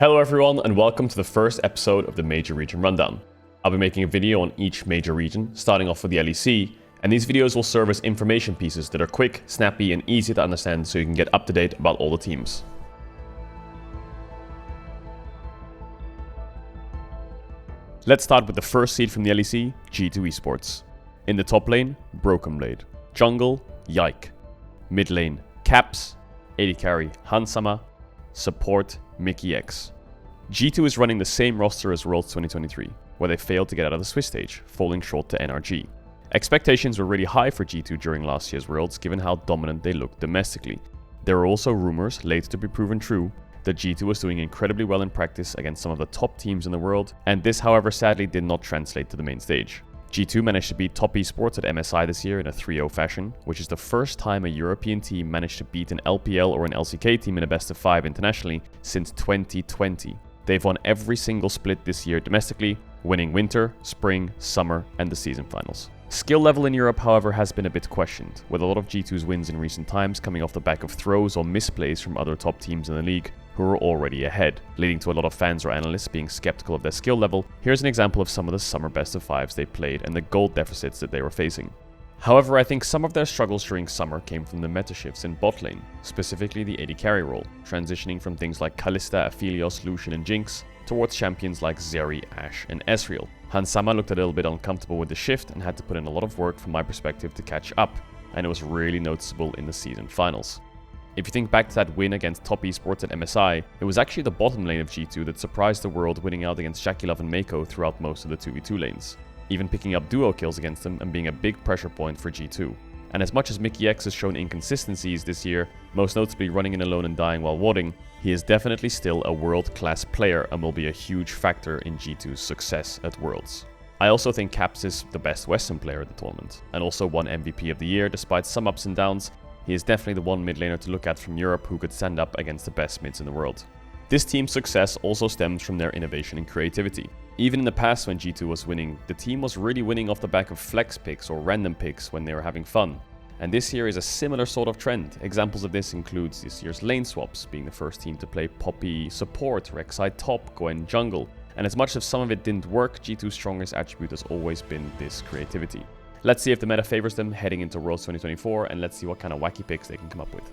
Hello everyone and welcome to the first episode of the Major Region Rundown. I'll be making a video on each major region, starting off with the LEC, and these videos will serve as information pieces that are quick, snappy and easy to understand so you can get up to date about all the teams. Let's start with the first seed from the LEC, G2 Esports. In the top lane, Broken Blade. Jungle, Yike. Mid lane, Caps. AD carry, Hansama. Support, Mickey X. G2 is running the same roster as Worlds 2023, where they failed to get out of the Swiss stage, falling short to NRG. Expectations were really high for G2 during last year's Worlds, given how dominant they looked domestically. There were also rumors, later to be proven true, that G2 was doing incredibly well in practice against some of the top teams in the world, and this however sadly did not translate to the main stage. G2 managed to beat top Esports at MSI this year in a 3-0 fashion, which is the first time a European team managed to beat an LPL or an LCK team in a best of 5 internationally since 2020. They've won every single split this year domestically, winning winter, spring, summer and the season finals. Skill level in Europe, however, has been a bit questioned, with a lot of G2's wins in recent times coming off the back of throws or misplays from other top teams in the league who are already ahead, leading to a lot of fans or analysts being skeptical of their skill level. Here's an example of some of the summer best of 5s they played and the gold deficits that they were facing. However, I think some of their struggles during summer came from the meta shifts in bot lane, specifically the AD carry role, transitioning from things like Kalista, Aphelios, Lucian and Jinx towards champions like Zeri, Ashe and Ezreal. Hansama looked a little bit uncomfortable with the shift and had to put in a lot of work from my perspective to catch up, and it was really noticeable in the season finals. If you think back to that win against top Esports at MSI, it was actually the bottom lane of G2 that surprised the world, winning out against Jackie and Mako throughout most of the 2v2 lanes, even picking up duo kills against them and being a big pressure point for G2. And as much as Mickey X has shown inconsistencies this year, most notably running in alone and dying while warding, he is definitely still a world-class player and will be a huge factor in G2's success at Worlds. I also think Caps is the best Western player at the tournament, and also won MVP of the year despite some ups and downs. He is definitely the one mid laner to look at from Europe who could stand up against the best mids in the world. This team's success also stems from their innovation and creativity. Even in the past when G2 was winning, the team was really winning off the back of flex picks or random picks when they were having fun. And this year is a similar sort of trend. Examples of this includes this year's lane swaps, being the first team to play Poppy support, Rek'Sai top, Gwen jungle. And as much as some of it didn't work, G2's strongest attribute has always been this creativity. Let's see if the meta favors them heading into Worlds 2024, and let's see what kind of wacky picks they can come up with.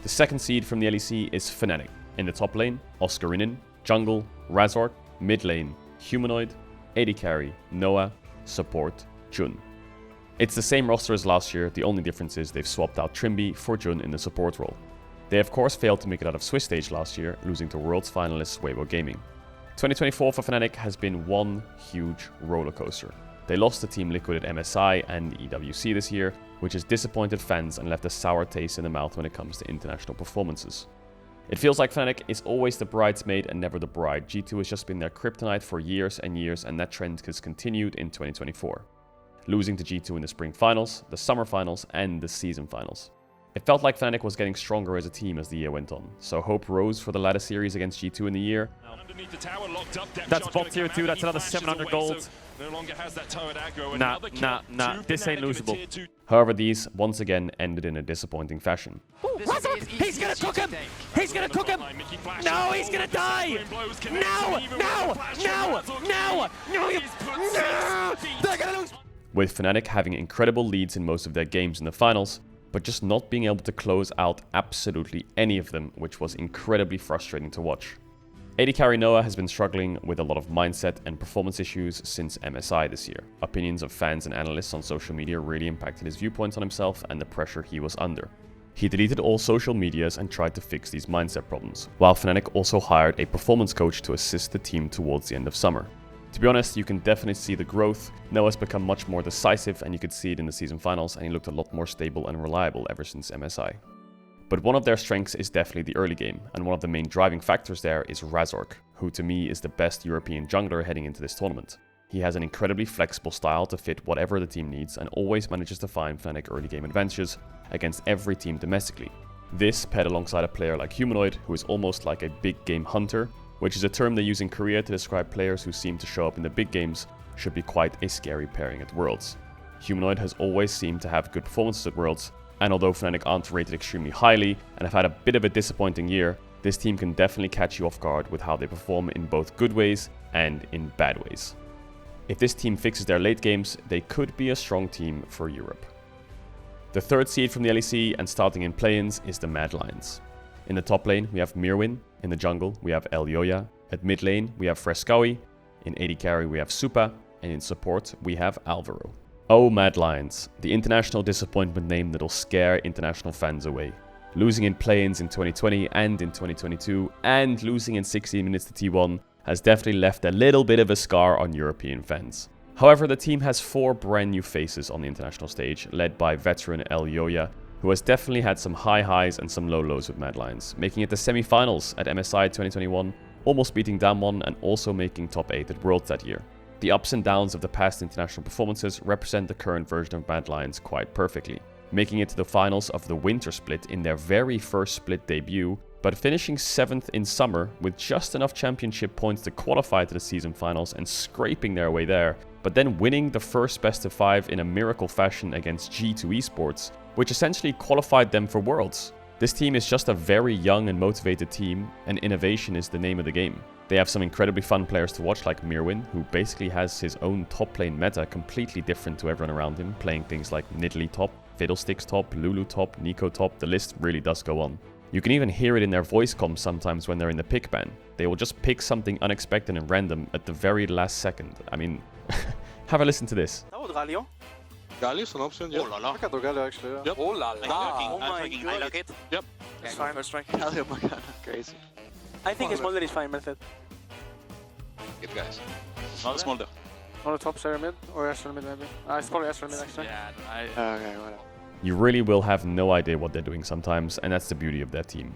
The second seed from the LEC is Fnatic. In the top lane, Oscarinin, jungle, Razork, mid lane, Humanoid, AD carry, Noah, support, Jun. It's the same roster as last year, the only difference is they've swapped out Trimby for Jun in the support role. They of course failed to make it out of Swiss stage last year, losing to Worlds finalists Weibo Gaming. 2024 for Fnatic has been one huge roller coaster. They lost to Team Liquid at MSI and EWC this year, which has disappointed fans and left a sour taste in the mouth when it comes to international performances. It feels like Fnatic is always the bridesmaid and never the bride. G2 has just been their kryptonite for years and years, and that trend has continued in 2024. Losing to G2 in the spring finals, the summer finals, and the season finals. It felt like Fnatic was getting stronger as a team as the year went on, so hope rose for the ladder series against G2 in the year. That's bot tier 2, that's another 700 gold. Nah, this ain't losable. However, these once again ended in a disappointing fashion. He's gonna cook him! He's gonna cook him! No, he's gonna die! No! They're gonna lose! With Fnatic having incredible leads in most of their games in the finals, but just not being able to close out absolutely any of them, which was incredibly frustrating to watch. AD carry Noah has been struggling with a lot of mindset and performance issues since MSI this year. Opinions of fans and analysts on social media really impacted his viewpoints on himself and the pressure he was under. He deleted all social medias and tried to fix these mindset problems, while Fnatic also hired a performance coach to assist the team towards the end of summer. To be honest, you can definitely see the growth. Noah's become much more decisive, and you could see it in the season finals, and he looked a lot more stable and reliable ever since MSI. But one of their strengths is definitely the early game, and one of the main driving factors there is Razork, who to me is the best European jungler heading into this tournament. He has an incredibly flexible style to fit whatever the team needs and always manages to find Fnatic early game advantages against every team domestically. This paired alongside a player like Humanoid, who is almost like a big game hunter, which is a term they use in Korea to describe players who seem to show up in the big games, should be quite a scary pairing at Worlds. Humanoid has always seemed to have good performances at Worlds, and although Fnatic aren't rated extremely highly and have had a bit of a disappointing year, this team can definitely catch you off guard with how they perform in both good ways and in bad ways. If this team fixes their late games, they could be a strong team for Europe. The third seed from the LEC and starting in play-ins is the Mad Lions. In the top lane, we have Mirwin. In the jungle, we have Elyoya. At mid lane, we have Fresskowy. In AD carry, we have Supa. And in support, we have Alvaro. Oh, Mad Lions, the international disappointment name that'll scare international fans away. Losing in play-ins in 2020 and in 2022, and losing in 16 minutes to T1 has definitely left a little bit of a scar on European fans. However, the team has 4 brand new faces on the international stage, led by veteran Elyoya, who has definitely had some high highs and some low lows with Mad Lions, making it the semi-finals at MSI 2021, almost beating Damwon and also making top 8 at Worlds that year. The ups and downs of the past international performances represent the current version of Mad Lions quite perfectly, making it to the finals of the Winter Split in their very first split debut, but finishing 7th in Summer with just enough championship points to qualify to the season finals and scraping their way there, but then winning the first best of 5 in a miracle fashion against G2 Esports, which essentially qualified them for Worlds. This team is just a very young and motivated team, and innovation is the name of the game. They have some incredibly fun players to watch like Mirwin, who basically has his own top lane meta completely different to everyone around him, playing things like Nidalee top, Fiddlesticks top, Lulu top, Nico top, the list really does go on. You can even hear it in their voice comms sometimes when they're in the pick ban. They will just pick something unexpected and random at the very last second. I mean, have a listen to this. Galio an option, yeah. Oh la la. I can do Galio actually, yeah. Yep. Oh la I'm la. looking, Oh I'm my looking. god. I like it. Yep. It's fine. First strike. Galio Magana, crazy. I think his Smolder is fine, method. Good guys. Not Smolder. On the top, Sarah mid, or Astral mid maybe. It's probably Astral mid actually. Yeah, I. Okay, whatever. You really will have no idea what they're doing sometimes, and that's the beauty of their team.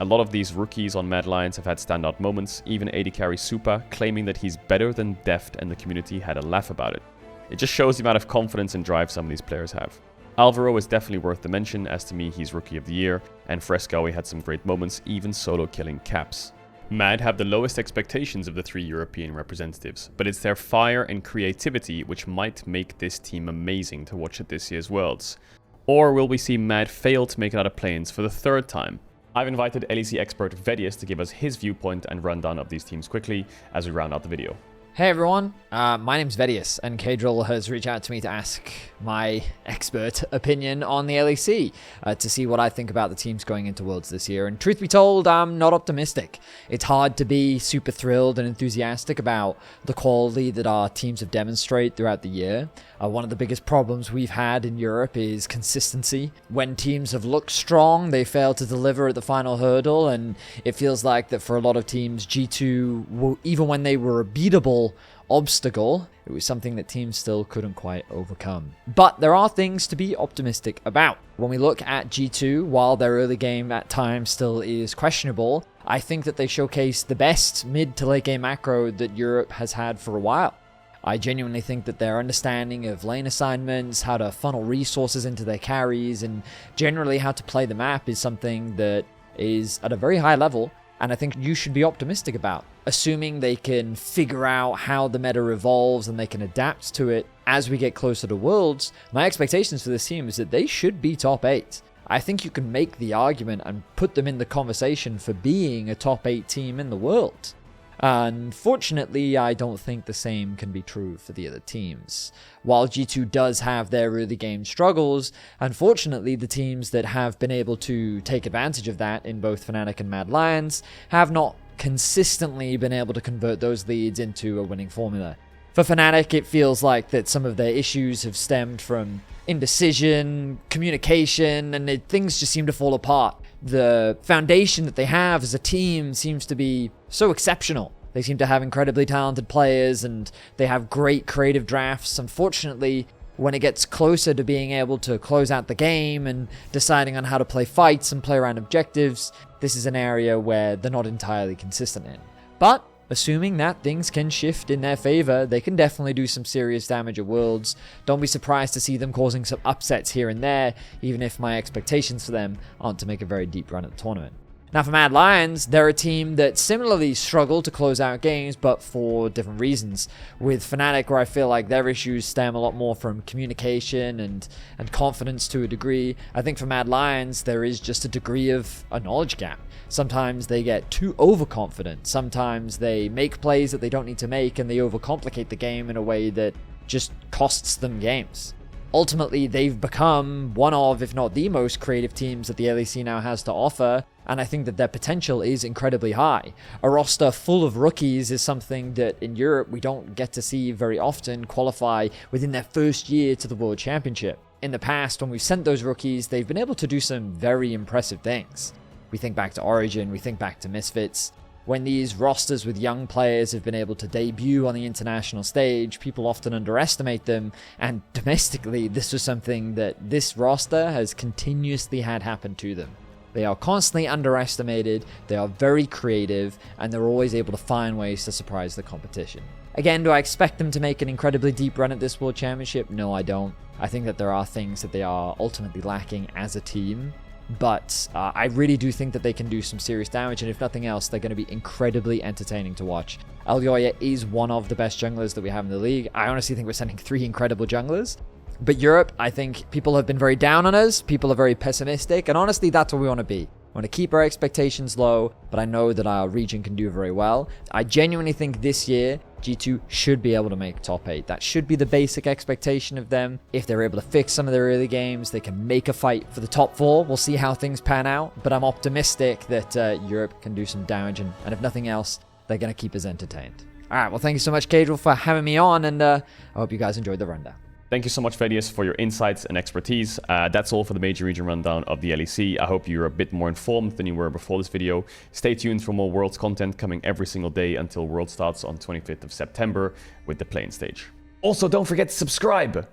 A lot of these rookies on Mad Lions have had standout moments, even AD carry Supa claiming that he's better than Deft, and the community had a laugh about it. It just shows the amount of confidence and drive some of these players have. Alvaro is definitely worth the mention, as to me he's Rookie of the Year, and Fresskowy had some great moments, even solo killing Caps. Mad have the lowest expectations of the 3 European representatives, but it's their fire and creativity which might make this team amazing to watch at this year's Worlds. Or will we see Mad fail to make it out of play-ins for the 3rd time? I've invited LEC expert Vedius to give us his viewpoint and rundown of these teams quickly as we round out the video. Hey everyone, my name's Vedius, and Caedrel has reached out to me to ask my expert opinion on the LEC, to see what I think about the teams going into Worlds this year. And truth be told, I'm not optimistic. It's hard to be super thrilled and enthusiastic about the quality that our teams have demonstrated throughout the year. One of the biggest problems we've had in Europe is consistency. When teams have looked strong, they fail to deliver at the final hurdle, and it feels like that for a lot of teams, G2, even when they were a beatable obstacle, it was something that teams still couldn't quite overcome. But there are things to be optimistic about. When we look at G2, while their early game at times still is questionable, I think that they showcase the best mid to late game macro that Europe has had for a while. I genuinely think that their understanding of lane assignments, how to funnel resources into their carries, and generally how to play the map is something that is at a very high level, and I think you should be optimistic about. Assuming they can figure out how the meta evolves and they can adapt to it as we get closer to Worlds, my expectations for this team is that they should be top 8. I think you can make the argument and put them in the conversation for being a top 8 team in the world. Unfortunately, I don't think the same can be true for the other teams. While G2 does have their early game struggles, unfortunately the teams that have been able to take advantage of that in both Fnatic and Mad Lions have not consistently been able to convert those leads into a winning formula. For Fnatic, it feels like that some of their issues have stemmed from indecision, communication, and things just seem to fall apart. The foundation that they have as a team seems to be so exceptional. They seem to have incredibly talented players, and they have great creative drafts. Unfortunately, when it gets closer to being able to close out the game and deciding on how to play fights and play around objectives, this is an area where they're not entirely consistent in. But assuming that things can shift in their favor, they can definitely do some serious damage at Worlds. Don't be surprised to see them causing some upsets here and there, even if my expectations for them aren't to make a very deep run at the tournament. Now for Mad Lions, they're a team that similarly struggle to close out games, but for different reasons. With Fnatic, where I feel like their issues stem a lot more from communication and confidence to a degree, I think for Mad Lions, there is just a degree of a knowledge gap. Sometimes they get too overconfident. Sometimes they make plays that they don't need to make, and they overcomplicate the game in a way that just costs them games. Ultimately, they've become one of, if not the most creative teams that the LEC now has to offer, and I think that their potential is incredibly high. A roster full of rookies is something that in Europe we don't get to see very often qualify within their first year to the World Championship. In the past, when we've sent those rookies, they've been able to do some very impressive things. We think back to Origin, we think back to Misfits. When these rosters with young players have been able to debut on the international stage, people often underestimate them, and domestically, this was something that this roster has continuously had happen to them. They are constantly underestimated, they are very creative, and they're always able to find ways to surprise the competition. Again, do I expect them to make an incredibly deep run at this World Championship? No, I don't. I think that there are things that they are ultimately lacking as a team. But I really do think that they can do some serious damage, and if nothing else, they're going to be incredibly entertaining to watch. Elyoya is one of the best junglers that we have in the league. I honestly think we're sending 3 incredible junglers. But Europe, I think people have been very down on us, people are very pessimistic, and honestly, that's where we want to be. We want to keep our expectations low, but I know that our region can do very well. I genuinely think this year, G2 should be able to make top 8. That should be the basic expectation of them. If they're able to fix some of their early games, they can make a fight for the top 4. We'll see how things pan out, but I'm optimistic that Europe can do some damage, and if nothing else, they're going to keep us entertained. All right, well, thank you so much, Caedrel, for having me on, and I hope you guys enjoyed the rundown. Thank you so much, Vedius, for your insights and expertise. That's all for the major region rundown of the LEC. I hope you're a bit more informed than you were before this video. Stay tuned for more Worlds content coming every single day until World starts on 25th of September with the playing stage. Also, don't forget to subscribe.